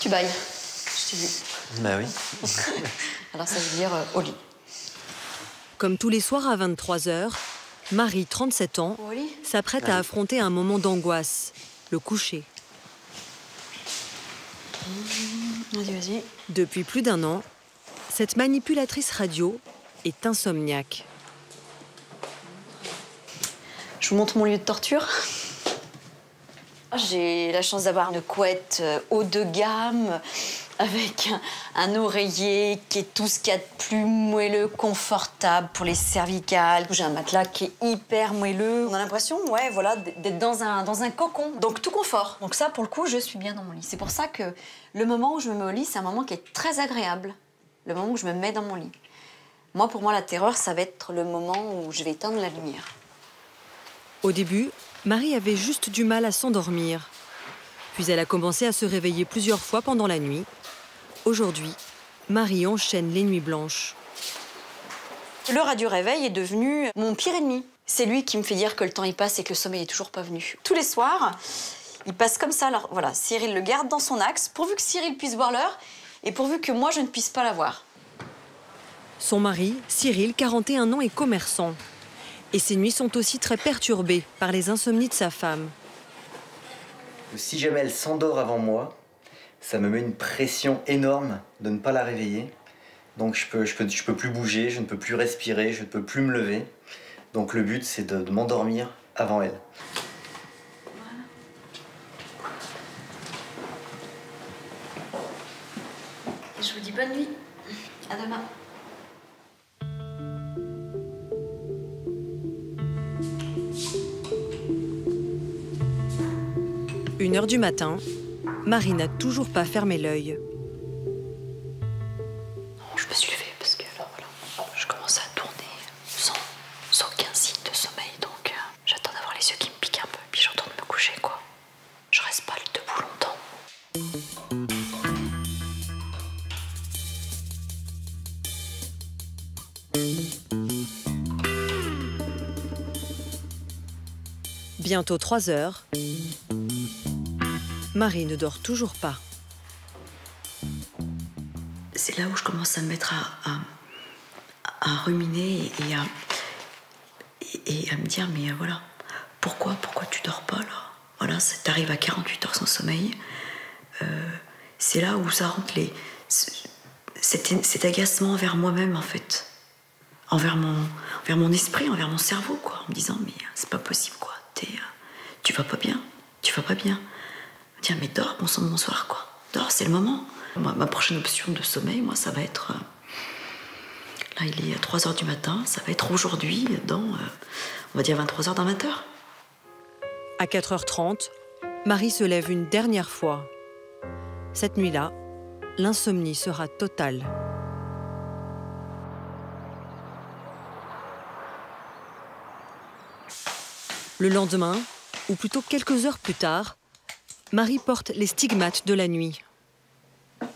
Tu bailles, je t'ai vu. Bah oui. Alors ça veut dire au lit. Comme tous les soirs à 23 h, Marie, 37 ans, s'apprête à affronter un moment d'angoisse, le coucher. Vas-y, vas-y. Depuis plus d'1 an, cette manipulatrice radio est insomniaque. Je vous montre mon lieu de torture. J'ai la chance d'avoir une couette haut de gamme, avec un oreiller qui est tout ce qu'il y a de plus moelleux, confortable pour les cervicales. J'ai un matelas qui est hyper moelleux. On a l'impression, ouais, voilà, d'être dans un cocon. Donc tout confort. Donc ça, pour le coup, je suis bien dans mon lit. C'est pour ça que le moment où je me mets au lit, c'est un moment qui est très agréable. Le moment où je me mets dans mon lit. Moi, pour moi, la terreur, ça va être le moment où je vais éteindre la lumière. Au début, Marie avait juste du mal à s'endormir. Puis elle a commencé à se réveiller plusieurs fois pendant la nuit. Aujourd'hui, Marie enchaîne les nuits blanches. Le radio réveil est devenu mon pire ennemi. C'est lui qui me fait dire que le temps y passe et que le sommeil est toujours pas venu. Tous les soirs, il passe comme ça. Alors voilà, Cyril le garde dans son axe, pourvu que Cyril puisse voir l'heure et pourvu que moi je ne puisse pas la voir. Son mari, Cyril, 41 ans, est commerçant. Et ses nuits sont aussi très perturbées par les insomnies de sa femme. Si jamais elle s'endort avant moi, ça me met une pression énorme de ne pas la réveiller. Donc je peux plus bouger, je ne peux plus respirer, je ne peux plus me lever. Donc le but, c'est de m'endormir avant elle. Je vous dis bonne nuit. À demain. 1 h du matin, Marie n'a toujours pas fermé l'œil. Je me suis levée parce que là, voilà, je commence à tourner sans aucun signe de sommeil. Donc j'attends d'avoir les yeux qui me piquent un peu, puis je retourne me coucher, quoi. Je reste pas debout longtemps. Bientôt 3 h. Marie ne dort toujours pas. C'est là où je commence à me mettre à ruminer et à me dire, mais voilà, pourquoi tu dors pas là? Voilà, t'arrives à 48 heures sans sommeil. C'est là où ça rentre cet agacement envers moi-même, en fait. Envers mon esprit, envers mon cerveau, quoi. En me disant, mais c'est pas possible, quoi. Tu vas pas bien, tu vas pas bien. Tiens, mais dors, bon sang, bonsoir, quoi. Dors, c'est le moment. Ma prochaine option de sommeil, moi, ça va être... là, il est à 3 h du matin. Ça va être aujourd'hui, dans, on va dire 23 h, dans 20 h. À 4 h 30, Marie se lève une dernière fois. Cette nuit-là, l'insomnie sera totale. Le lendemain, ou plutôt quelques heures plus tard, Marie porte les stigmates de la nuit.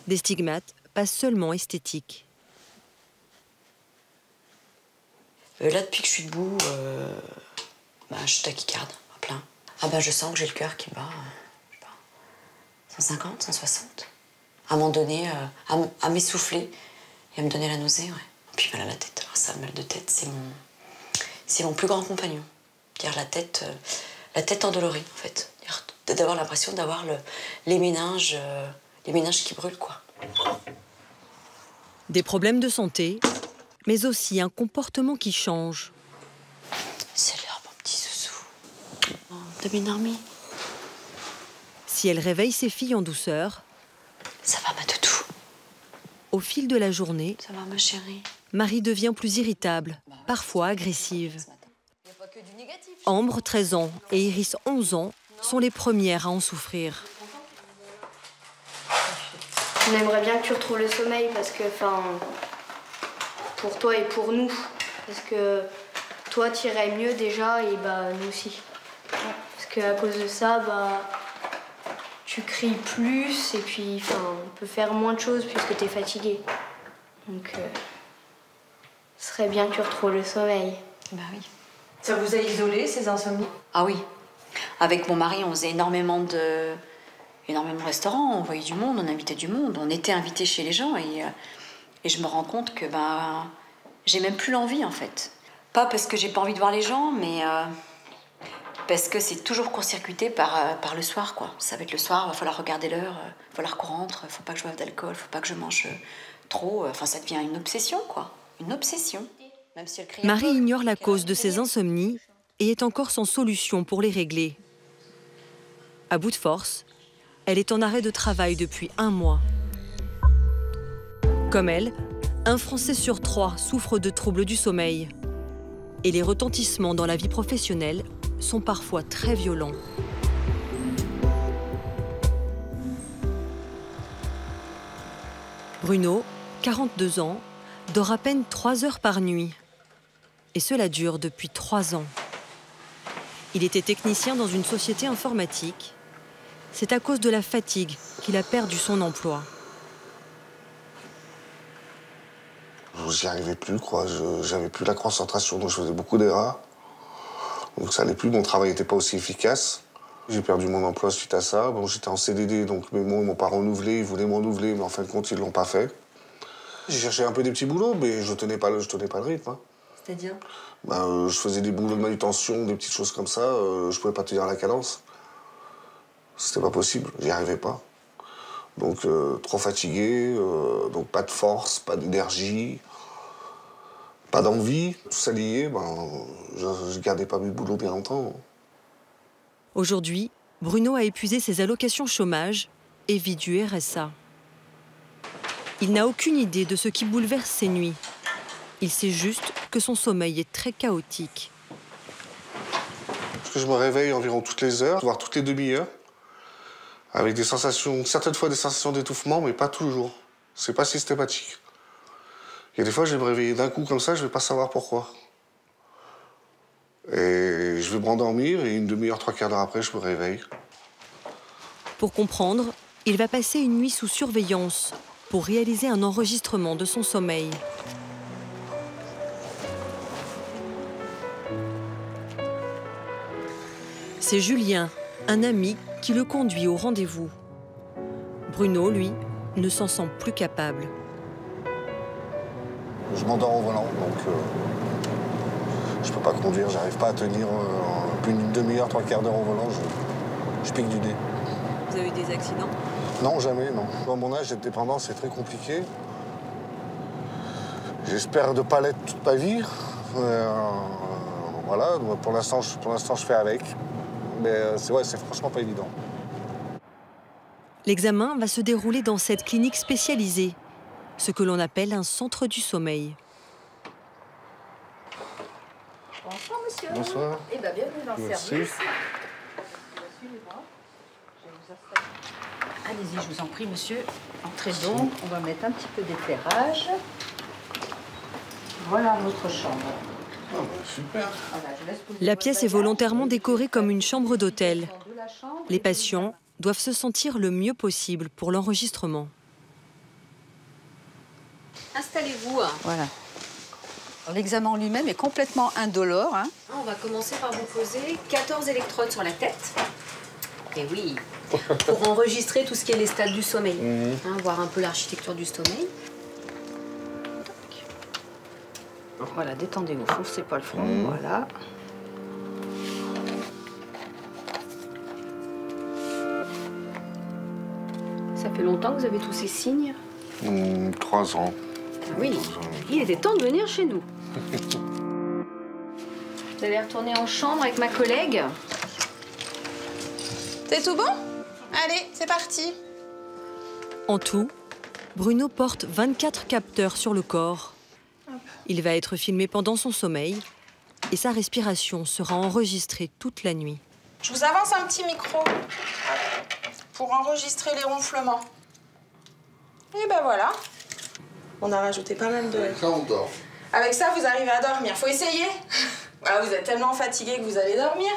Des stigmates pas seulement esthétiques. Là, depuis que je suis debout, je suis tachycarde, à plein. Ah ben, je sens que j'ai le cœur qui bat, je sais pas, 150, 160. À un moment donné, à m'essouffler et à me donner la nausée, ouais. Et puis mal à la tête. Alors ça, le mal de tête, c'est mon plus grand compagnon. C'est-à-dire la tête endolorie, en fait. D'avoir l'impression d'avoir les méninges qui brûlent, quoi. Des problèmes de santé, mais aussi un comportement qui change. C'est l'heure, mon petit soussou. De m'énormer. Si elle réveille ses filles en douceur, ça va, ma toutou. Au fil de la journée, ça va, ma chérie. Marie devient plus irritable, parfois agressive. Ambre, 13 ans, et Iris, 11 ans, sont les premières à en souffrir. On aimerait bien que tu retrouves le sommeil parce que, pour toi et pour nous. Parce que toi, tu irais mieux déjà et nous aussi. Parce qu'à cause de ça, tu cries plus et puis, on peut faire moins de choses puisque tu es fatigué. Donc, ce serait bien que tu retrouves le sommeil. Bah oui. Ça vous a isolé, ces insomnies? Ah oui. Avec mon mari, on faisait énormément énormément de restaurants, on voyait du monde, on invitait du monde, on était invité chez les gens et je me rends compte que j'ai même plus l'envie en fait. Pas parce que j'ai pas envie de voir les gens, mais parce que c'est toujours court-circuité par le soir, quoi. Ça va être le soir, il va falloir regarder l'heure, il va falloir qu'on rentre, faut pas que je boive d'alcool, faut pas que je mange trop. Enfin, ça devient une obsession, quoi. Une obsession. Même si elle crie Marie un peu, ignore la qu'elle cause a de ses insomnies et est encore sans solution pour les régler. À bout de force, elle est en arrêt de travail depuis 1 mois. Comme elle, un Français sur 3 souffre de troubles du sommeil. Et les retentissements dans la vie professionnelle sont parfois très violents. Bruno, 42 ans, dort à peine 3 heures par nuit. Et cela dure depuis 3 ans. Il était technicien dans une société informatique. C'est à cause de la fatigue qu'il a perdu son emploi. J'y arrivais plus, quoi. J'avais plus la concentration, donc je faisais beaucoup d'erreurs. Donc ça allait plus, mon travail n'était pas aussi efficace. J'ai perdu mon emploi suite à ça. Bon, j'étais en CDD, donc mes mots ne m'ont pas renouvelé. Ils voulaient me renouveler, mais en fin de compte, ils ne l'ont pas fait. J'ai cherché un peu des petits boulots, mais je tenais pas le rythme. Hein. C'est-à-dire Je faisais des boulots de manutention, des petites choses comme ça. Je pouvais pas tenir la cadence. C'était pas possible, j'y arrivais pas. Donc trop fatigué, donc pas de force, pas d'énergie, pas d'envie. Tout ça lié, je gardais pas mes boulots bien longtemps. Aujourd'hui, Bruno a épuisé ses allocations chômage et vit du RSA. Il n'a aucune idée de ce qui bouleverse ses nuits. Il sait juste que son sommeil est très chaotique. Parce que je me réveille environ toutes les heures, voire toutes les demi-heures, avec des sensations, certaines fois des sensations d'étouffement, mais pas toujours. C'est pas systématique. Il y a des fois, je vais me réveiller d'un coup comme ça, je vais pas savoir pourquoi. Et je vais me rendormir et une demi-heure, 3/4 d'heure après, je me réveille. Pour comprendre, il va passer une nuit sous surveillance pour réaliser un enregistrement de son sommeil. C'est Julien, un ami, qui le conduit au rendez-vous. Bruno, lui, ne s'en sent plus capable. Je m'endors au volant, donc je peux pas conduire, j'arrive pas à tenir plus d'une demi-heure, 3/4 d'heure au volant, je pique du nez. Vous avez eu des accidents? Non, jamais, non. À mon âge, être dépendant, c'est très compliqué. J'espère ne pas l'être toute ma vie. Voilà, pour l'instant, je fais avec. Mais c'est franchement pas évident. L'examen va se dérouler dans cette clinique spécialisée, ce que l'on appelle un centre du sommeil. Bonsoir, monsieur. Bonsoir. Eh bien, bienvenue dans le Merci. service. Allez-y, je vous en prie, monsieur. Entrez donc. On va mettre un petit peu d'éclairage. Voilà votre chambre. Ah, super. Voilà, je laisse poser La votre pièce est bagage. volontairement décorée comme une chambre d'hôtel. De la chambre. Les patients doivent se sentir le mieux possible pour l'enregistrement. Installez-vous. Voilà. L'examen en lui-même est complètement indolore. Hein. On va commencer par vous poser 14 électrodes sur la tête. Et oui, pour enregistrer tout ce qui est les stades du sommeil. Voir un peu l'architecture du sommeil. Voilà, détendez-vous, forcez pas le front. Voilà. Ça fait longtemps que vous avez tous ces signes? 3 ans. Oui, il était temps de venir chez nous. Vous allez retourner en chambre avec ma collègue. C'est tout bon? Allez, c'est parti. En tout, Bruno porte 24 capteurs sur le corps. Il va être filmé pendant son sommeil et sa respiration sera enregistrée toute la nuit. Je vous avance un petit micro pour enregistrer les ronflements. Et ben voilà. On a rajouté pas mal de... Ça, on dort. Avec ça, vous arrivez à dormir. Faut essayer. Voilà, vous êtes tellement fatigué que vous allez dormir.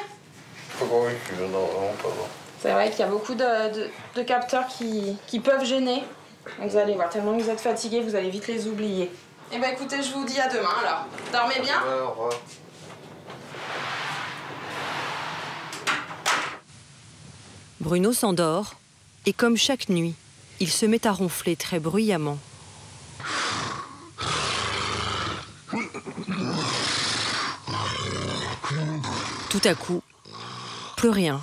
Pas convaincu, non, vraiment pas. C'est vrai qu'il y a beaucoup de capteurs qui peuvent gêner. Donc vous allez voir, tellement que vous êtes fatigué, vous allez vite les oublier. Eh ben écoutez, je vous dis à demain alors. Dormez bien. Au revoir. Bruno s'endort Et comme chaque nuit, il se met à ronfler très bruyamment. Tout à coup, plus rien.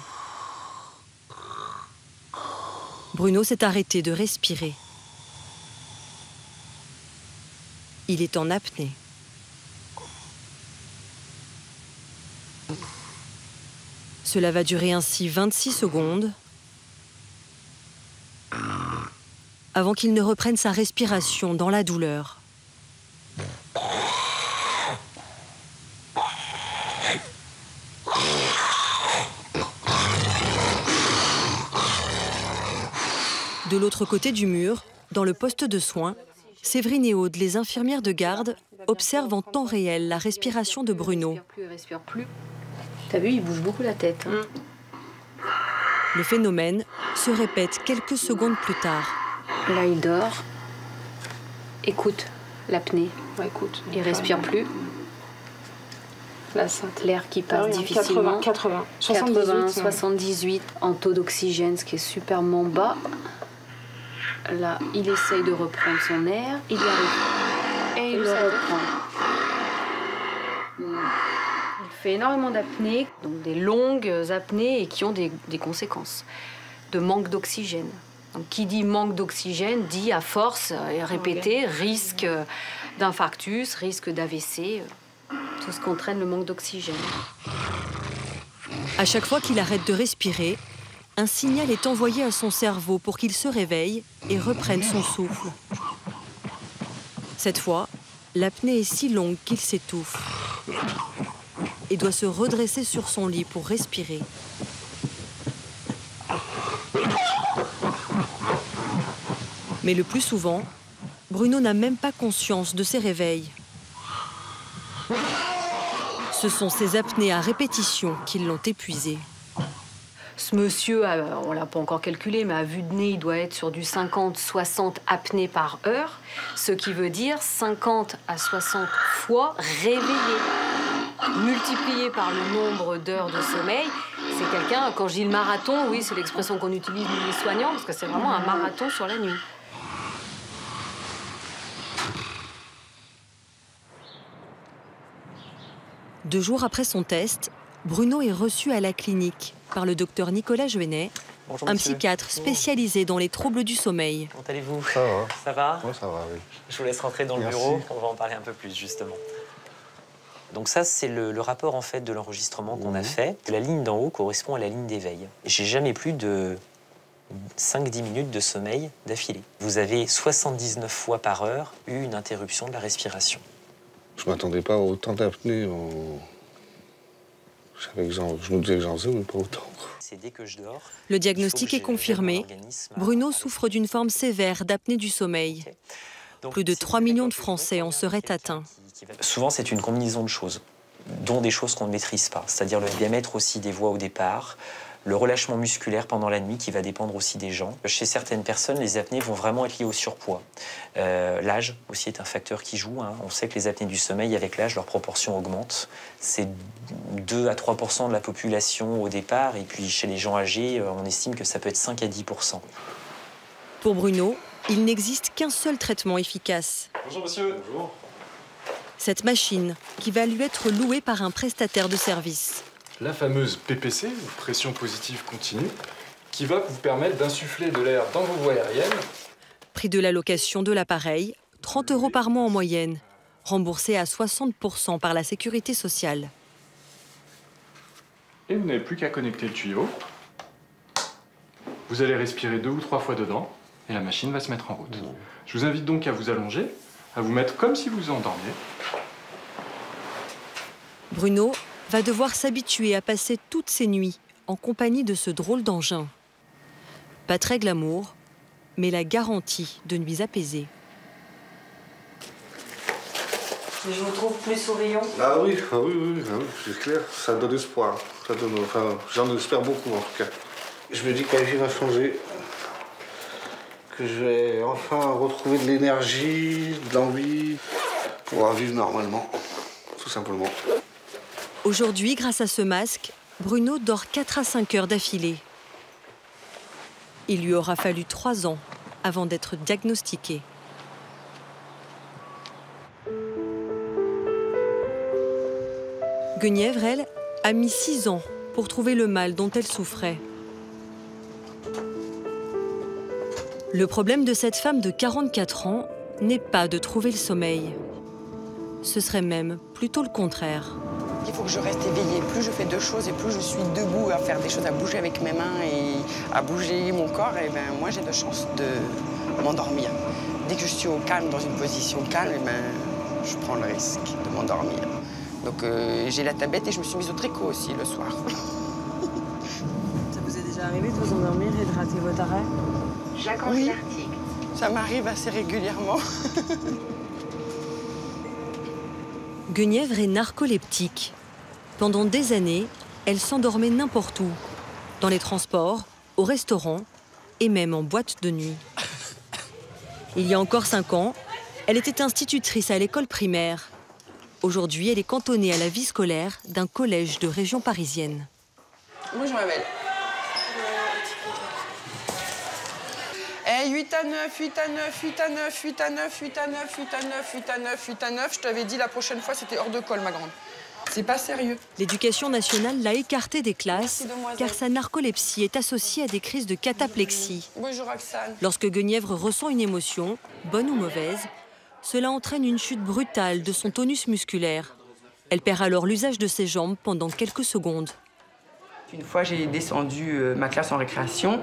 Bruno s'est arrêté de respirer. Il est en apnée. Cela va durer ainsi 26 secondes avant qu'il ne reprenne sa respiration dans la douleur. De l'autre côté du mur, dans le poste de soins, Séverine et Aude, les infirmières de garde, observent en temps réel la respiration de Bruno. Il respire plus. T'as vu, il bouge beaucoup la tête. Hein. Le phénomène se répète quelques secondes plus tard. Là, il dort. Écoute, l'apnée. Ouais, écoute. Il respire plus. Là, ça. L'air qui passe difficilement. 80, 78 en taux d'oxygène, ce qui est superment bas. Là, il essaye de reprendre son air. Il y arrive. Et il le reprend. Il fait énormément d'apnées, donc des longues apnées et qui ont des conséquences de manque d'oxygène. Donc, qui dit manque d'oxygène dit à force répété risque d'infarctus, risque d'AVC, tout ce qu'entraîne le manque d'oxygène. À chaque fois qu'il arrête de respirer, un signal est envoyé à son cerveau pour qu'il se réveille et reprenne son souffle. Cette fois, l'apnée est si longue qu'il s'étouffe et doit se redresser sur son lit pour respirer. Mais le plus souvent, Bruno n'a même pas conscience de ses réveils. Ce sont ces apnées à répétition qui l'ont épuisé. Ce monsieur, on ne l'a pas encore calculé, mais à vue de nez, il doit être sur du 50-60 apnées par heure, ce qui veut dire 50 à 60 fois réveillé. Multiplié par le nombre d'heures de sommeil, c'est quelqu'un, quand je dis le marathon, oui, c'est l'expression qu'on utilise nous les soignants, parce que c'est vraiment un marathon sur la nuit. Deux jours après son test, Bruno est reçu à la clinique par le docteur Nicolas Juenet, un psychiatre spécialisé dans les troubles du sommeil. Comment allez-vous? Ça va. Ça va? Ouais, ça va, oui. Je vous laisse rentrer dans le bureau, on va en parler un peu plus, justement. Donc ça, c'est le rapport en fait de l'enregistrement qu'on a fait. La ligne d'en haut correspond à la ligne d'éveil. J'ai jamais plus de 5-10 minutes de sommeil d'affilée. Vous avez 79 fois par heure eu une interruption de la respiration. Je m'attendais pas à autant d'apnée. Je me disais que j'en faisais, mais pas autant. C'est dès que je dors. Le diagnostic est confirmé. Bruno souffre d'une forme sévère d'apnée du sommeil. Plus de 3 millions de Français en seraient atteints. Souvent, c'est une combinaison de choses, dont des choses qu'on ne maîtrise pas. C'est-à-dire le diamètre aussi des voies au départ, le relâchement musculaire pendant la nuit qui va dépendre aussi des gens. Chez certaines personnes, les apnées vont vraiment être liées au surpoids. L'âge aussi est un facteur qui joue. Hein. On sait que les apnées du sommeil, avec l'âge, leur proportion augmente. C'est 2 à 3% de la population au départ. Et puis chez les gens âgés, on estime que ça peut être 5 à 10%. Pour Bruno, il n'existe qu'un seul traitement efficace. Bonjour monsieur. Bonjour. Cette machine qui va lui être louée par un prestataire de service. La fameuse PPC, ou pression positive continue, qui va vous permettre d'insuffler de l'air dans vos voies aériennes. Prix de la location de l'appareil, 30 € par mois en moyenne, remboursé à 60% par la sécurité sociale. Et vous n'avez plus qu'à connecter le tuyau. Vous allez respirer 2 ou 3 fois dedans, et la machine va se mettre en route. Je vous invite donc à vous allonger, à vous mettre comme si vous vous endormiez. Bruno va devoir s'habituer à passer toutes ses nuits en compagnie de ce drôle d'engin. Pas très glamour, mais la garantie de nuits apaisées. Je vous trouve plus souriant. Ah oui, c'est clair. Ça donne espoir. J'en espère beaucoup en tout cas. Je me dis que ma vie va changer. Que je vais enfin retrouver de l'énergie, de l'envie, pour vivre normalement, tout simplement. Aujourd'hui, grâce à ce masque, Bruno dort 4 à 5 heures d'affilée. Il lui aura fallu 3 ans avant d'être diagnostiquée. Guenièvre, elle, a mis 6 ans pour trouver le mal dont elle souffrait. Le problème de cette femme de 44 ans n'est pas de trouver le sommeil. Ce serait même plutôt le contraire. Il faut que je reste éveillée. Plus je fais de choses et plus je suis debout à faire des choses, à bouger avec mes mains et à bouger mon corps, et ben, moi j'ai de chance de m'endormir. Dès que je suis au calme, dans une position calme, et ben, je prends le risque de m'endormir. Donc j'ai la tablette et je me suis mise au tricot aussi le soir. Ça vous est déjà arrivé de vous endormir et de rater votre arrêt? Oui, ça m'arrive assez régulièrement. Guenièvre est narcoleptique. Pendant des années, elle s'endormait n'importe où, dans les transports, au restaurant et même en boîte de nuit. Il y a encore 5 ans, elle était institutrice à l'école primaire. Aujourd'hui, elle est cantonnée à la vie scolaire d'un collège de région parisienne. Bonjour, ma belle. 8 à 9, 8 à 9, 8 à 9, 8 à 9, 8 à 9, 8 à 9, 8 à 9, 8 à 9. Je t'avais dit la prochaine fois, c'était hors de colle, ma grande. C'est pas sérieux. L'éducation nationale l'a écartée des classes car sa narcolepsie est associée à des crises de cataplexie. Bonjour, Roxane. Lorsque Guenièvre ressent une émotion, bonne ou mauvaise, cela entraîne une chute brutale de son tonus musculaire. Elle perd alors l'usage de ses jambes pendant quelques secondes. Une fois, j'ai descendu ma classe en récréation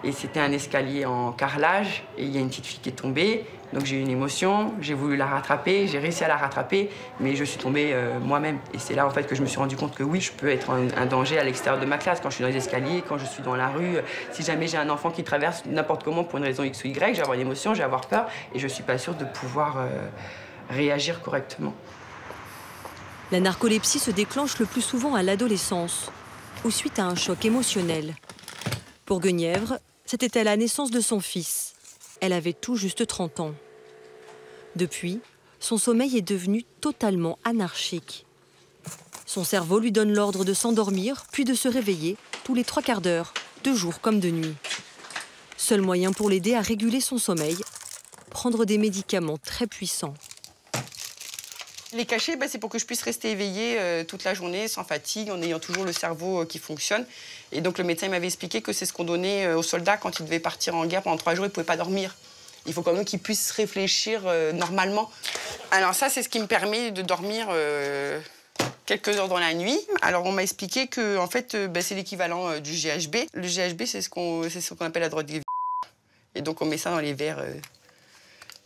et c'était un escalier en carrelage et il y a une petite fille qui est tombée. Donc j'ai eu une émotion, j'ai voulu la rattraper, j'ai réussi à la rattraper, mais je suis tombée moi-même. Et c'est là en fait que je me suis rendu compte que oui, je peux être un danger à l'extérieur de ma classe, quand je suis dans les escaliers, quand je suis dans la rue. Si jamais j'ai un enfant qui traverse n'importe comment pour une raison X ou Y, je vais avoir une émotion, je vais avoir peur et je suis pas sûre de pouvoir réagir correctement. La narcolepsie se déclenche le plus souvent à l'adolescence ou suite à un choc émotionnel. Pour Guenièvre, c'était à la naissance de son fils. Elle avait tout juste 30 ans. Depuis, son sommeil est devenu totalement anarchique. Son cerveau lui donne l'ordre de s'endormir, puis de se réveiller tous les 3 quarts d'heure, de jour comme de nuit. Seul moyen pour l'aider à réguler son sommeil, prendre des médicaments très puissants. Les cachets, c'est pour que je puisse rester éveillée toute la journée, sans fatigue, en ayant toujours le cerveau qui fonctionne. Et donc le médecin m'avait expliqué que c'est ce qu'on donnait aux soldats quand ils devaient partir en guerre pendant 3 jours, ils ne pouvaient pas dormir. Il faut quand même qu'ils puissent réfléchir normalement. Alors ça, c'est ce qui me permet de dormir quelques heures dans la nuit. Alors on m'a expliqué que en fait, c'est l'équivalent du GHB. Le GHB, c'est ce qu'on appelle la drogue des et donc on met ça dans les verres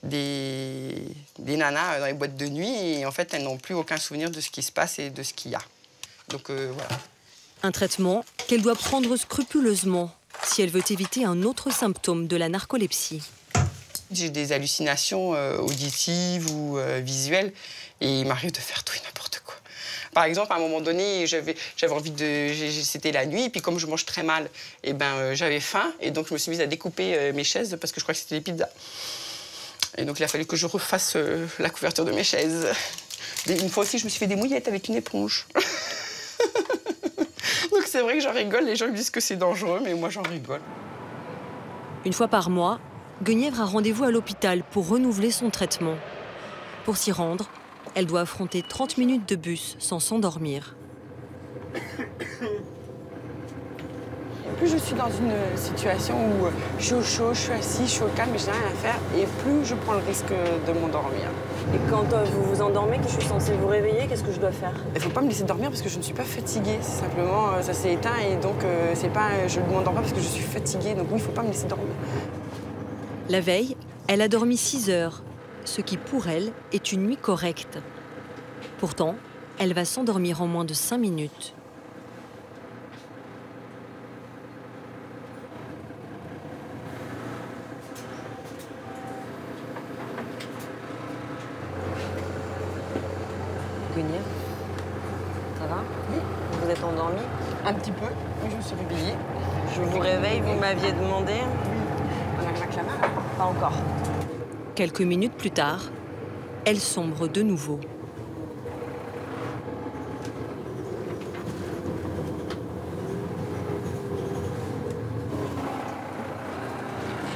des nanas dans les boîtes de nuit et en fait elles n'ont plus aucun souvenir de ce qui se passe et de ce qu'il y a. Donc voilà. Un traitement qu'elle doit prendre scrupuleusement si elle veut éviter un autre symptôme de la narcolepsie. J'ai des hallucinations auditives ou visuelles et il m'arrive de faire tout et n'importe quoi. Par exemple, à un moment donné, j'avais envie de... C'était la nuit, et puis comme je mange très mal, et j'avais faim, et donc je me suis mise à découper mes chaises parce que je crois que c'était des pizzas. Et donc il a fallu que je refasse la couverture de mes chaises. Une fois aussi, je me suis fait des mouillettes avec une éponge. Donc c'est vrai que j'en rigole, les gens me disent que c'est dangereux, mais moi j'en rigole. Une fois par mois, Guenièvre a rendez-vous à l'hôpital pour renouveler son traitement. Pour s'y rendre, elle doit affronter 30 minutes de bus sans s'endormir. Plus je suis dans une situation où je suis au chaud, je suis assise, je suis au calme, mais je n'ai rien à faire, et plus je prends le risque de m'endormir. Et quand vous vous endormez, que je suis censée vous réveiller, qu'est-ce que je dois faire? Il ne faut pas me laisser dormir parce que je ne suis pas fatiguée. C'est simplement, ça s'est éteint et donc je ne m'endors pas parce que je suis fatiguée. Donc oui, il ne faut pas me laisser dormir. La veille, elle a dormi 6 heures, ce qui pour elle est une nuit correcte. Pourtant, elle va s'endormir en moins de 5 minutes. Guenièvre, ça va? Oui. Vous êtes endormie? Un petit peu, mais je me suis réveillée. Je vous réveille, vous m'aviez demandé? Oui. On arrive à Clamart? Pas encore. Quelques minutes plus tard, elle sombre de nouveau.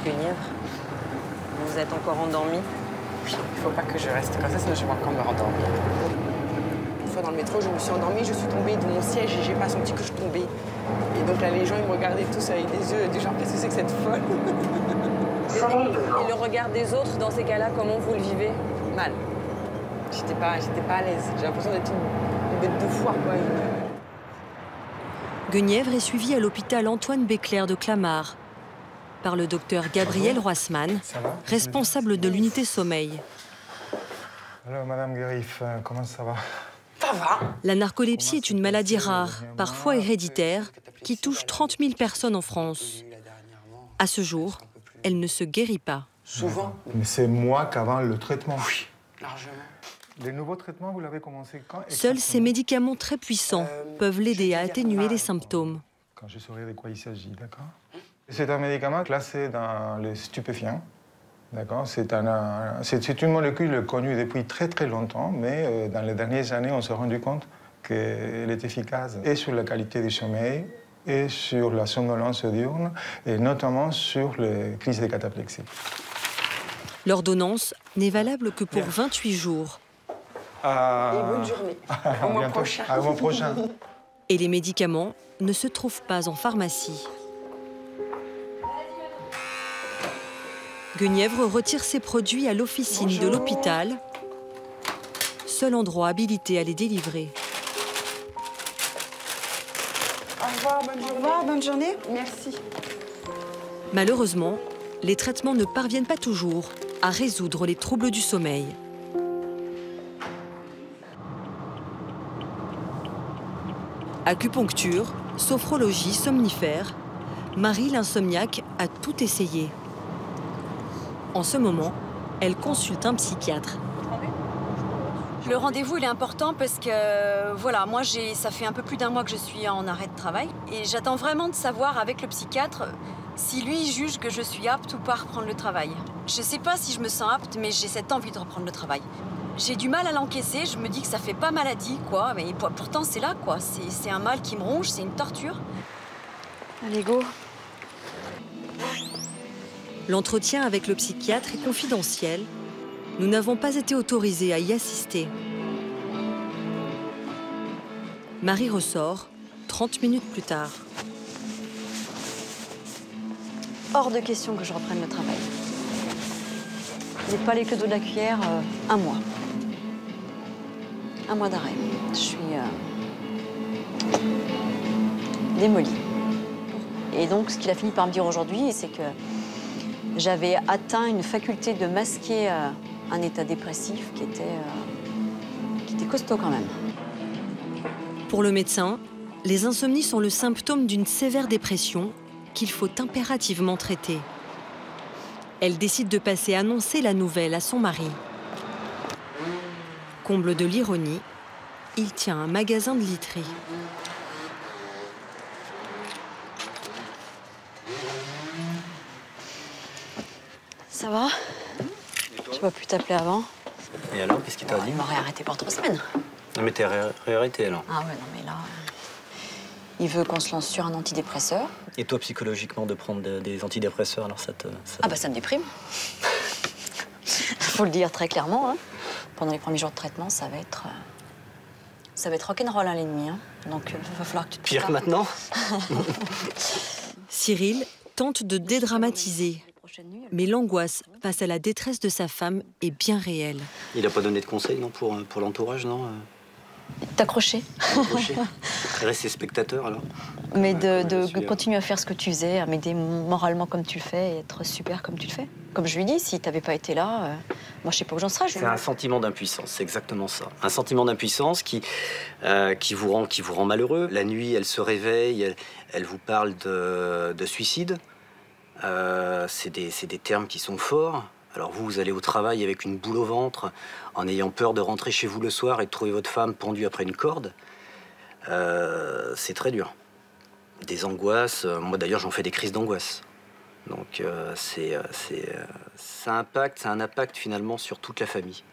Guenièvre, vous êtes encore endormie? Oui, il faut pas que je reste comme ça, sinon je vais encore me rendormir. Une fois dans le métro, je me suis endormie, je suis tombée de mon siège et j'ai pas senti que je tombais. Et donc là, les gens, ils me regardaient tous avec des yeux du genre, qu'est-ce que c'est que cette folle? Et le regard des autres, dans ces cas-là, comment vous le vivez? Mal. J'étais pas à l'aise. J'ai l'impression d'être une bête de foire, quoi. Guenièvre est suivie à l'hôpital Antoine Béclair de Clamart par le docteur Gabriel Roissmann, responsable de l'unité sommeil. Alors, Madame Guérif, comment ça va? Ça va. La narcolepsie est une maladie rare, parfois héréditaire, qui touche 30 000 personnes en France. À ce jour, elle ne se guérit pas. Souvent. Mais c'est moi qu'avant le traitement. Oui, largement. Les nouveaux traitements, vous l'avez commencé quand? Seuls ces médicaments très puissants peuvent l'aider à atténuer les symptômes. Quand je saurai de quoi il s'agit, d'accord? C'est un médicament classé dans les stupéfiants. D'accord? C'est une molécule connue depuis très très longtemps, mais dans les dernières années, on s'est rendu compte qu'elle est efficace et sur la qualité du sommeil, et sur la somnolence diurne, et notamment sur les crises de cataplexie. L'ordonnance n'est valable que pour 28 jours. Et bonne journée. Au mois prochain. Au mois prochain. Et les médicaments ne se trouvent pas en pharmacie. Guenièvre retire ses produits à l'officine de l'hôpital, seul endroit habilité à les délivrer. Au revoir, bonne journée. Au revoir, bonne journée. Merci. Malheureusement, les traitements ne parviennent pas toujours à résoudre les troubles du sommeil. Acupuncture, sophrologie, somnifère, Marie l'insomniaque a tout essayé. En ce moment, elle consulte un psychiatre. Le rendez-vous, il est important parce que, voilà, moi, ça fait un peu plus d'un mois que je suis en arrêt de travail. Et j'attends vraiment de savoir avec le psychiatre si lui juge que je suis apte ou pas à reprendre le travail. Je sais pas si je me sens apte, mais j'ai cette envie de reprendre le travail. J'ai du mal à l'encaisser, je me dis que ça fait pas maladie, quoi. Mais pourtant, c'est là, quoi. C'est un mal qui me ronge, c'est une torture. Allez, go. L'entretien avec le psychiatre est confidentiel. Nous n'avons pas été autorisés à y assister. Marie ressort 30 minutes plus tard. Hors de question que je reprenne le travail. J'ai pas les queues de la cuillère, un mois. Un mois d'arrêt. Je suis démolie. Et donc, ce qu'il a fini par me dire aujourd'hui, c'est que j'avais atteint une faculté de masquer un état dépressif qui était costaud quand même. Pour le médecin, les insomnies sont le symptôme d'une sévère dépression qu'il faut impérativement traiter. Elle décide de passer annoncer la nouvelle à son mari. Comble de l'ironie, il tient un magasin de literie. Ça va? Je ne vais plus t'appeler avant. Et alors, qu'est-ce qu'il t'a dit? Il m'aurait arrêté pour 3 semaines. Non mais t'es réarrêté alors. Ah ouais, non mais là... il veut qu'on se lance sur un antidépresseur. Et toi, psychologiquement, de prendre des antidépresseurs, alors Ah bah ça me déprime. Faut le dire très clairement. Hein. Pendant les premiers jours de traitement, ça va être rock'n'roll, hein, l'ennemi. Hein. Donc il va falloir que tu te Pire que maintenant. Cyril tente de dédramatiser. Mais l'angoisse face à la détresse de sa femme est bien réelle. Il n'a pas donné de conseils non, pour l'entourage, non? T'accrocher. Rester spectateur, alors? Mais de continuer à faire ce que tu faisais, à m'aider moralement comme tu le fais et être super comme tu le fais. Comme je lui dis, si t'avais pas été là, moi je sais pas où j'en serais. C'est un sentiment d'impuissance, c'est exactement ça. Un sentiment d'impuissance qui vous rend malheureux. La nuit, elle se réveille, elle vous parle de suicide. C'est des termes qui sont forts. Alors vous allez au travail avec une boule au ventre, en ayant peur de rentrer chez vous le soir et de trouver votre femme pendue après une corde. C'est très dur. Des angoisses, moi d'ailleurs j'en fais des crises d'angoisse. Donc ça a un impact finalement sur toute la famille.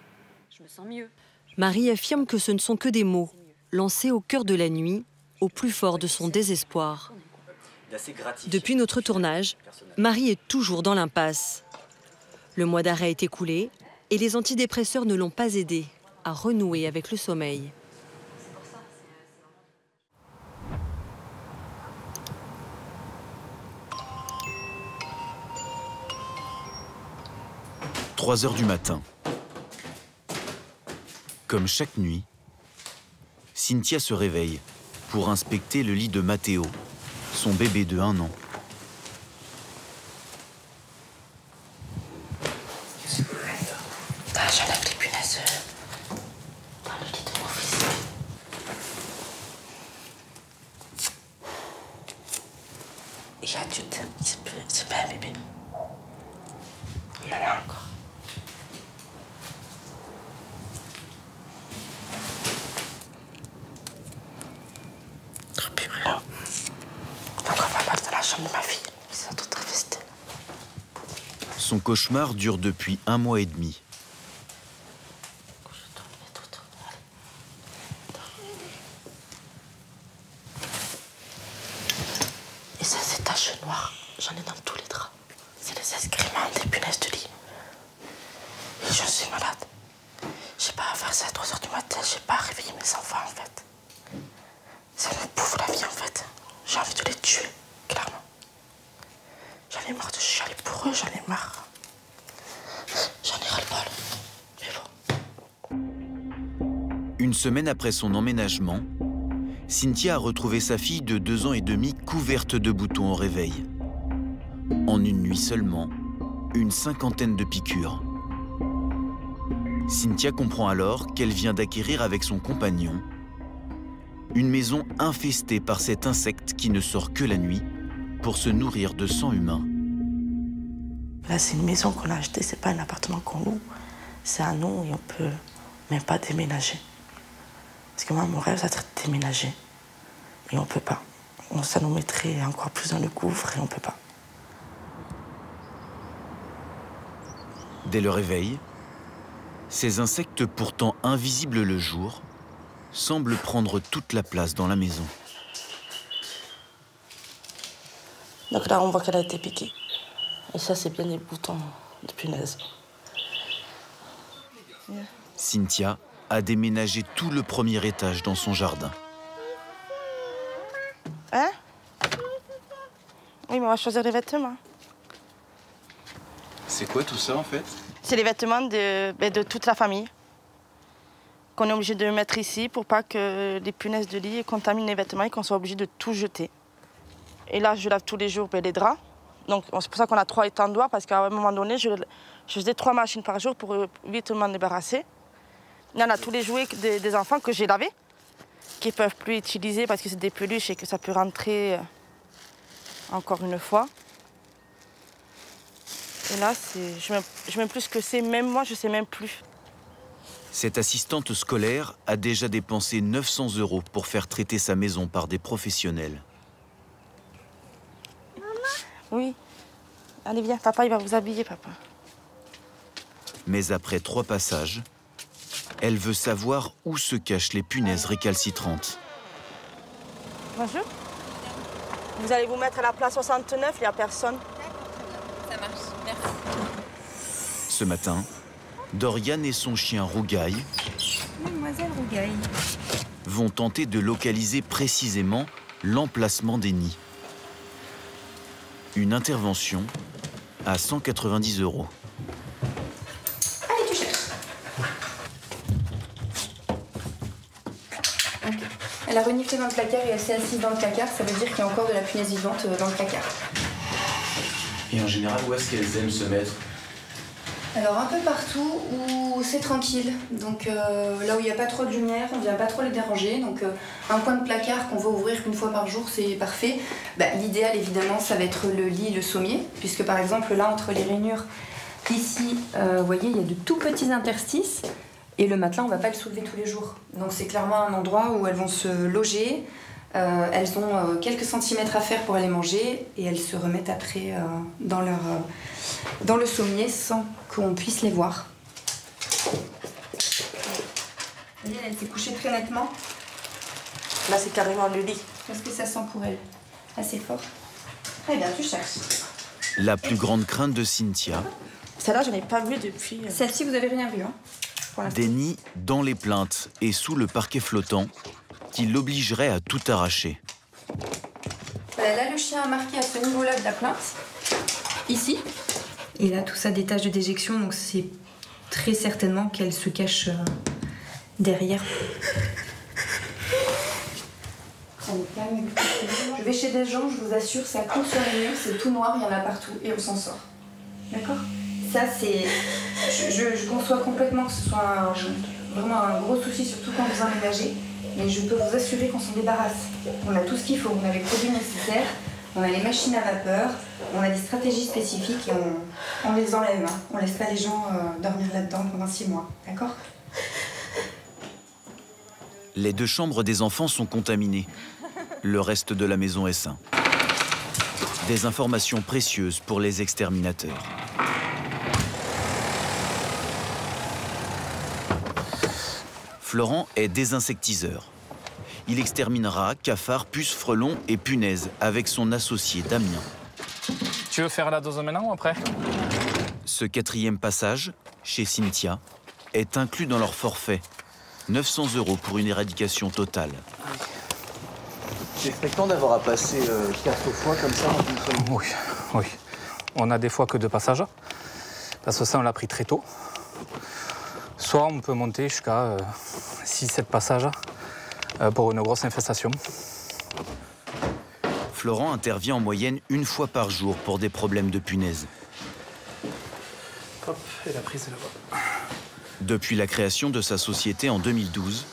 Je me sens mieux. Marie affirme que ce ne sont que des mots, lancés au cœur de la nuit, au plus fort de son désespoir. Depuis notre tournage, Marie est toujours dans l'impasse. Le mois d'arrêt est écoulé et les antidépresseurs ne l'ont pas aidée à renouer avec le sommeil. 3 heures du matin. Comme chaque nuit, Cynthia se réveille pour inspecter le lit de Matteo, son bébé de 1 an. J'enlève les punaises dans le lit de mon fils. Il y a du temps, c'est pas un bébé. Il y en a encore. Donc on va mettre dans la chambre de ma fille. Ils sont tous travestis. Son cauchemar dure depuis 1 mois et demi. Et ça, ces taches noires, j'en ai dans tous les draps. C'est les excréments des punaises de lit. Et je suis malade. J'ai pas à faire ça à 3 heures du matin, j'ai pas à réveiller mes enfants en fait. Ça me bouffe la vie en fait. J'ai envie de les tuer, clairement. J'en ai marre de chialer pour eux, j'en ai marre. J'en ai ras-le-bol. Mais bon. Une semaine après son emménagement, Cynthia a retrouvé sa fille de 2 ans et demi couverte de boutons au réveil. En une nuit seulement, une 50aine de piqûres. Cynthia comprend alors qu'elle vient d'acquérir avec son compagnon une maison infestée par cet insecte qui ne sort que la nuit pour se nourrir de sang humain. Là, c'est une maison qu'on a achetée, c'est pas un appartement qu'on loue. C'est à nous et on peut même pas déménager. Parce que moi, mon rêve, ça serait de déménager. Et on peut pas. Ça nous mettrait encore plus dans le gouffre et on peut pas. Dès le réveil, ces insectes pourtant invisibles le jour semblent prendre toute la place dans la maison. Donc là, on voit qu'elle a été piquée. Et ça, c'est bien des boutons de punaise. Cynthia a déménagé tout le premier étage dans son jardin. Hein? Oui, mais on va choisir les vêtements. C'est quoi tout ça en fait? C'est les vêtements de toute la famille qu'on est obligé de mettre ici pour pas que les punaises de lit contaminent les vêtements et qu'on soit obligé de tout jeter. Et là, je lave tous les jours les draps. Donc c'est pour ça qu'on a 3 étendoirs parce qu'à un moment donné, je faisais 3 machines par jour pour vite m'en débarrasser. Il y en a tous les jouets des enfants que j'ai lavés, qui ne peuvent plus utiliser parce que c'est des peluches et que ça peut rentrer encore une fois. Et là, je ne sais même plus ce que c'est. Même moi, je ne sais même plus. Cette assistante scolaire a déjà dépensé 900 € pour faire traiter sa maison par des professionnels. Oui. Allez, viens, papa, il va vous habiller, papa. Mais après 3 passages, elle veut savoir où se cachent les punaises récalcitrantes. Bonjour. Vous allez vous mettre à la place 69, il n'y a personne. Ça marche, merci. Ce matin, Dorian et son chien Rougaille Mademoiselle Rougaille vont tenter de localiser précisément l'emplacement des nids. Une intervention à 190 €. Allez, tu cherches. Okay. Elle a reniflé dans le placard et elle s'est assise dans le placard. Ça veut dire qu'il y a encore de la punaise vivante dans le placard. Et en général, où est-ce qu'elles aiment se mettre? Alors un peu partout où c'est tranquille, donc là où il n'y a pas trop de lumière, on ne vient pas trop les déranger, donc un coin de placard qu'on va ouvrir qu'une fois par jour, c'est parfait. L'idéal évidemment ça va être le lit, le sommier, puisque par exemple là entre les rainures, ici, vous voyez il y a de tout petits interstices, et le matelas on ne va pas le soulever tous les jours. Donc c'est clairement un endroit où elles vont se loger, elles ont quelques centimètres à faire pour aller manger, et elles se remettent après dans le sommier sans qu'on puisse les voir. Vous voyez, elle s'est couchée très nettement. Là, c'est carrément le lit. Qu'est-ce que ça sent pour elle? Assez fort. Très bien, tu cherches. La plus grande crainte de Cynthia. Celle-là, je n'ai pas vue depuis. Celle-ci, vous n'avez rien vu, hein? Des nids dans les plaintes et sous le parquet flottant qui l'obligerait à tout arracher. Là, le chien a marqué à ce niveau-là de la plainte, ici. Et là, tout ça, des taches de déjection, donc c'est très certainement qu'elle se cache derrière. Je vais chez des gens, je vous assure, ça court sur les murs, c'est tout noir, il y en a partout et on s'en sort. D'accord? Ça, c'est... Je conçois complètement que ce soit vraiment un gros souci, surtout quand vous emménagez. Mais je peux vous assurer qu'on s'en débarrasse. On a tout ce qu'il faut, on a les produits nécessaires, on a les machines à vapeur, on a des stratégies spécifiques et on les enlève. Hein. On laisse pas les gens dormir là-dedans pendant 6 mois. D'accord? Les 2 chambres des enfants sont contaminées. Le reste de la maison est sain. Des informations précieuses pour les exterminateurs. Florent est désinsectiseur. Il exterminera cafards, puces, frelons et punaises avec son associé Damien. Tu veux faire la dose maintenant ou après? Ce 4e passage, chez Cynthia, est inclus dans leur forfait. 900 € pour une éradication totale. C'est fréquent d'avoir à passer 4 fois comme ça en une seule nuit. Oui. On a des fois que 2 passages, parce que ça on l'a pris très tôt. Soit on peut monter jusqu'à 6-7 passages pour une grosse infestation. Florent intervient en moyenne 1 fois par jour pour des problèmes de punaises. Hop, et la prise est là-bas. Depuis la création de sa société en 2012,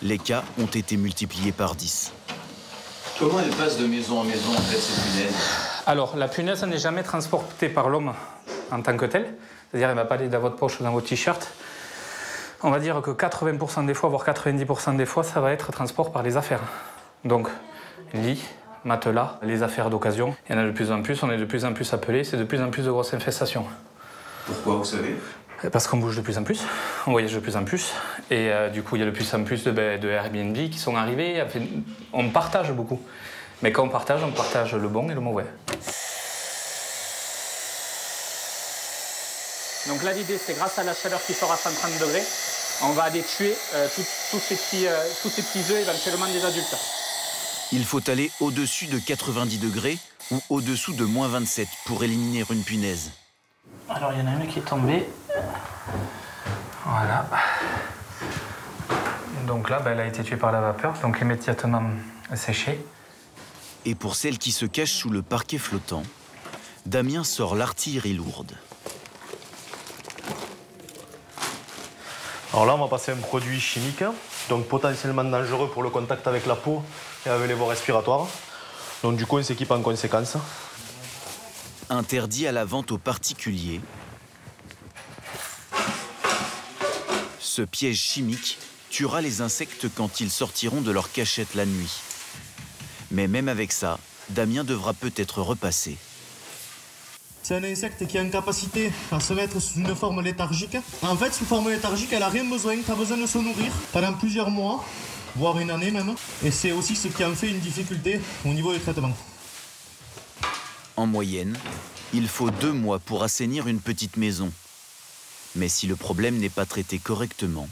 les cas ont été multipliés par 10. Comment elle passe de maison en maison, en fait, ces punaises? Alors, la punaise n'est jamais transportée par l'homme en tant que telle. C'est-à-dire, elle ne va pas aller dans votre poche ou dans votre t-shirt. On va dire que 80% des fois, voire 90% des fois, ça va être transport par les affaires. Donc, lit, matelas, les affaires d'occasion. Il y en a de plus en plus, on est de plus en plus appelés, c'est de plus en plus de grosses infestations. Pourquoi, vous savez? Parce qu'on bouge de plus en plus, on voyage de plus en plus. Et du coup, il y a de plus en plus de Airbnb qui sont arrivés. Enfin, on partage beaucoup. Mais quand on partage le bon et le mauvais. Donc là, l'idée, c'est grâce à la chaleur qui sort à 130 degrés, on va aller tuer tous ces petits œufs, éventuellement des adultes. Il faut aller au-dessus de 90 degrés ou au-dessous de -27 pour éliminer une punaise. Alors, il y en a une qui est tombée. Voilà. Donc là, elle a été tuée par la vapeur, donc immédiatement séchée. Et pour celle qui se cache sous le parquet flottant, Damien sort l'artillerie lourde. Alors là, on va passer un produit chimique, donc potentiellement dangereux pour le contact avec la peau et avec les voies respiratoires. Donc du coup, on s'équipe en conséquence. Interdit à la vente aux particuliers. Ce piège chimique tuera les insectes quand ils sortiront de leur cachette la nuit. Mais même avec ça, Damien devra peut-être repasser. C'est un insecte qui a une capacité à se mettre sous une forme léthargique. En fait, sous forme léthargique, elle n'a rien besoin, pas besoin de se nourrir pendant plusieurs mois, voire une année même. Et c'est aussi ce qui en fait une difficulté au niveau des traitements. En moyenne, il faut 2 mois pour assainir une petite maison. Mais si le problème n'est pas traité correctement,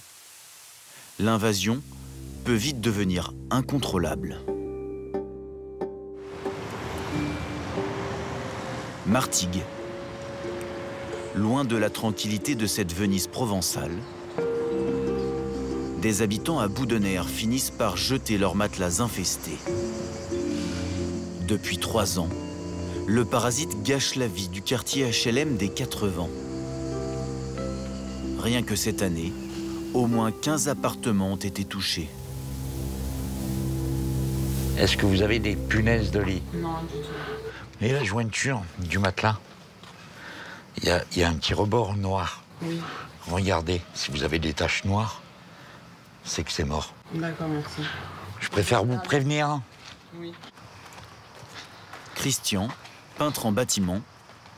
l'invasion peut vite devenir incontrôlable. Martigues. Loin de la tranquillité de cette Venise provençale, des habitants à bout de nerfs finissent par jeter leurs matelas infestés. Depuis 3 ans, le parasite gâche la vie du quartier HLM des 4 Vents. Rien que cette année, au moins 15 appartements ont été touchés. Est-ce que vous avez des punaises de lit? Non, du tout. Et la jointure du matelas, il y a un petit rebord noir. Oui. Regardez, si vous avez des taches noires, c'est que c'est mort. D'accord, merci. Je préfère vous prévenir. Oui. Christian, peintre en bâtiment,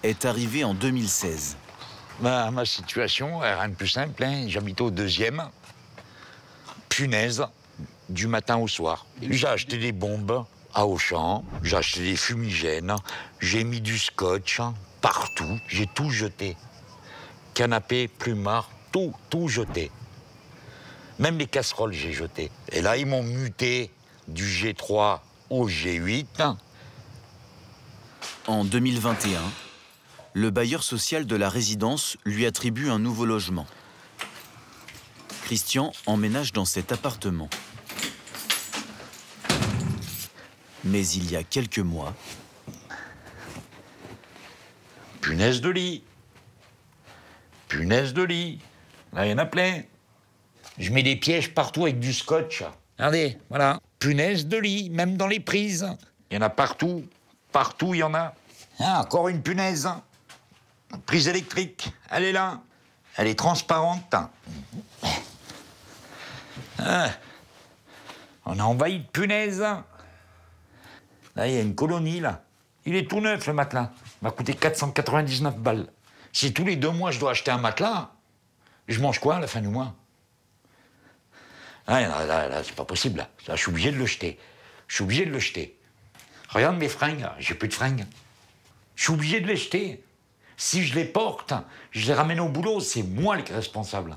est arrivé en 2016. Ma situation est rien de plus simple, hein. J'habite au 2e. Punaise, du matin au soir. J'ai acheté des bombes à Auchan, j'ai acheté des fumigènes, j'ai mis du scotch partout, j'ai tout jeté. Canapé, plumard, tout jeté. Même les casseroles, j'ai jeté. Et là, ils m'ont muté du G3 au G8. En 2021, le bailleur social de la résidence lui attribue un nouveau logement. Christian emménage dans cet appartement. Mais il y a quelques mois... Punaise de lit. Punaise de lit. Là, il y en a plein. Je mets des pièges partout avec du scotch. Regardez, voilà. Punaise de lit, même dans les prises. Il y en a partout. Partout, il y en a. Ah, encore une punaise. Prise électrique, elle est là. Elle est transparente. Ah. On a envahi de punaises. Là, il y a une colonie, là. Il est tout neuf, le matelas. Il m'a coûté 499 balles. Si tous les 2 mois, je dois acheter un matelas, je mange quoi à la fin du mois? Ah, là, c'est pas possible, là. Là, je suis obligé de le jeter. Je suis obligé de le jeter. Regarde mes fringues, j'ai plus de fringues. Je suis obligé de les jeter. Si je les porte, je les ramène au boulot, c'est moi le responsable.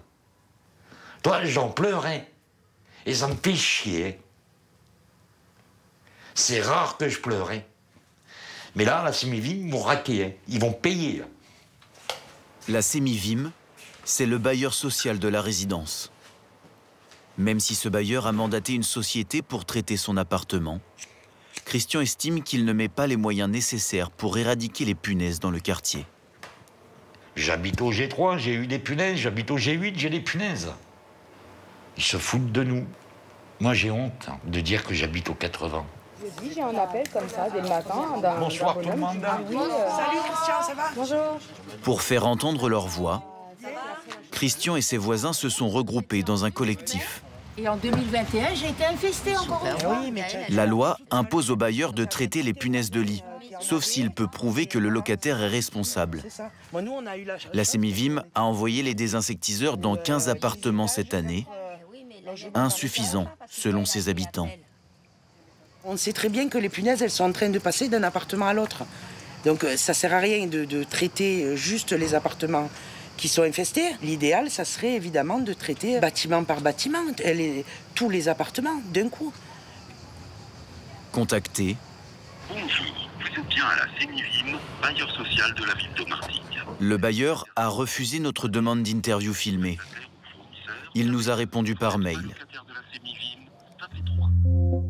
Toi, j'en pleurais. Et ça me fait chier. C'est rare que je pleurais. Mais là, la Sémivim m'ont raqué. Ils vont payer. Là. La Sémivim, c'est le bailleur social de la résidence. Même si ce bailleur a mandaté une société pour traiter son appartement, Christian estime qu'il ne met pas les moyens nécessaires pour éradiquer les punaises dans le quartier. J'habite au G3, j'ai eu des punaises. J'habite au G8, j'ai des punaises. Ils se foutent de nous. Moi, j'ai honte de dire que j'habite au 80. J'ai un appel comme ça dès le matin. Bonsoir tout le monde. Salut Christian, ça va? Bonjour. Pour faire entendre leur voix, Christian et ses voisins se sont regroupés dans un collectif. Et en 2021, j'ai été infestée encore une fois. La loi impose au bailleur de traiter les punaises de lit, sauf s'il peut prouver que le locataire est responsable. La Sémivim a envoyé les désinsectiseurs dans 15 appartements cette année, insuffisant selon ses habitants. On sait très bien que les punaises, elles sont en train de passer d'un appartement à l'autre. Donc ça sert à rien de traiter juste les appartements qui sont infestés. L'idéal, ça serait évidemment de traiter bâtiment par bâtiment, tous les appartements d'un coup. Contacté. Bonjour, vous êtes bien à la Sémivim, bailleur social de la ville de Martigues. Le bailleur a refusé notre demande d'interview filmée. Il nous a répondu par mail.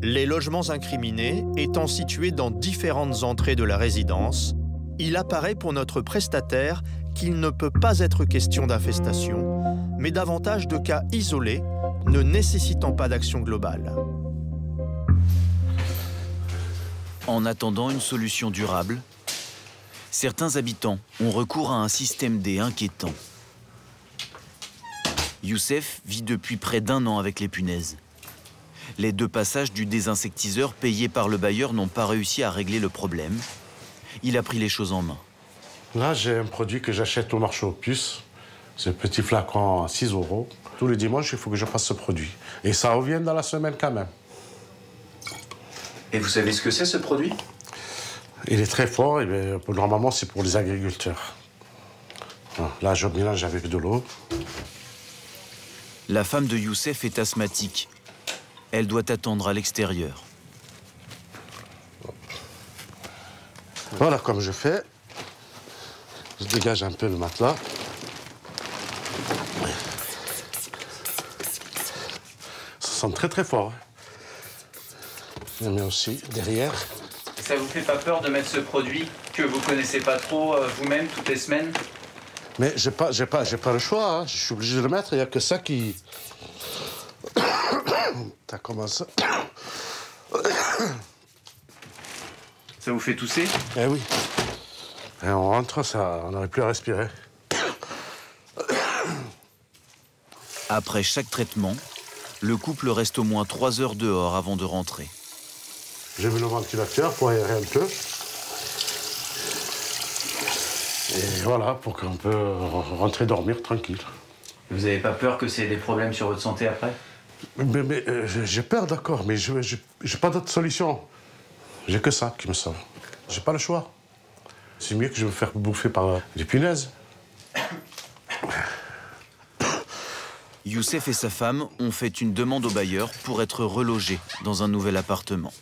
Les logements incriminés étant situés dans différentes entrées de la résidence, il apparaît pour notre prestataire qu'il ne peut pas être question d'infestation, mais davantage de cas isolés, ne nécessitant pas d'action globale. En attendant une solution durable, certains habitants ont recours à un système D inquiétant. Youssef vit depuis près d'1 an avec les punaises. Les 2 passages du désinsectiseur payés par le bailleur n'ont pas réussi à régler le problème. Il a pris les choses en main. Là, j'ai un produit que j'achète au marché aux puces. C'est un petit flacon à 6 €. Tous les dimanches, il faut que je passe ce produit. Et ça revient dans la semaine quand même. Et vous savez ce que c'est, ce produit? Il est très fort. Et bien, normalement, c'est pour les agriculteurs. Là, je mélange avec de l'eau. La femme de Youssef est asthmatique. Elle doit attendre à l'extérieur. Voilà comme je fais. Je dégage un peu le matelas. Ça sent très très fort. Je mets aussi derrière. Ça vous fait pas peur de mettre ce produit que vous connaissez pas trop vous-même toutes les semaines? Mais j'ai pas le choix. Hein. Je suis obligé de le mettre. Il n'y a que ça qui... Ça commence. Ça vous fait tousser? Eh oui. Et on rentre, on n'arrive plus à respirer. Après chaque traitement, le couple reste au moins 3 heures dehors avant de rentrer. J'ai mis le ventilateur pour aérer un peu. Et voilà, pour qu'on peut rentrer dormir tranquille. Vous n'avez pas peur que c'est des problèmes sur votre santé après? Mais j'ai peur, d'accord, mais je n'ai pas d'autre solution. J'ai que ça qui me sauve. J'ai pas le choix. C'est mieux que je me faire bouffer par les punaises. Youssef et sa femme ont fait une demande au bailleur pour être relogés dans un nouvel appartement.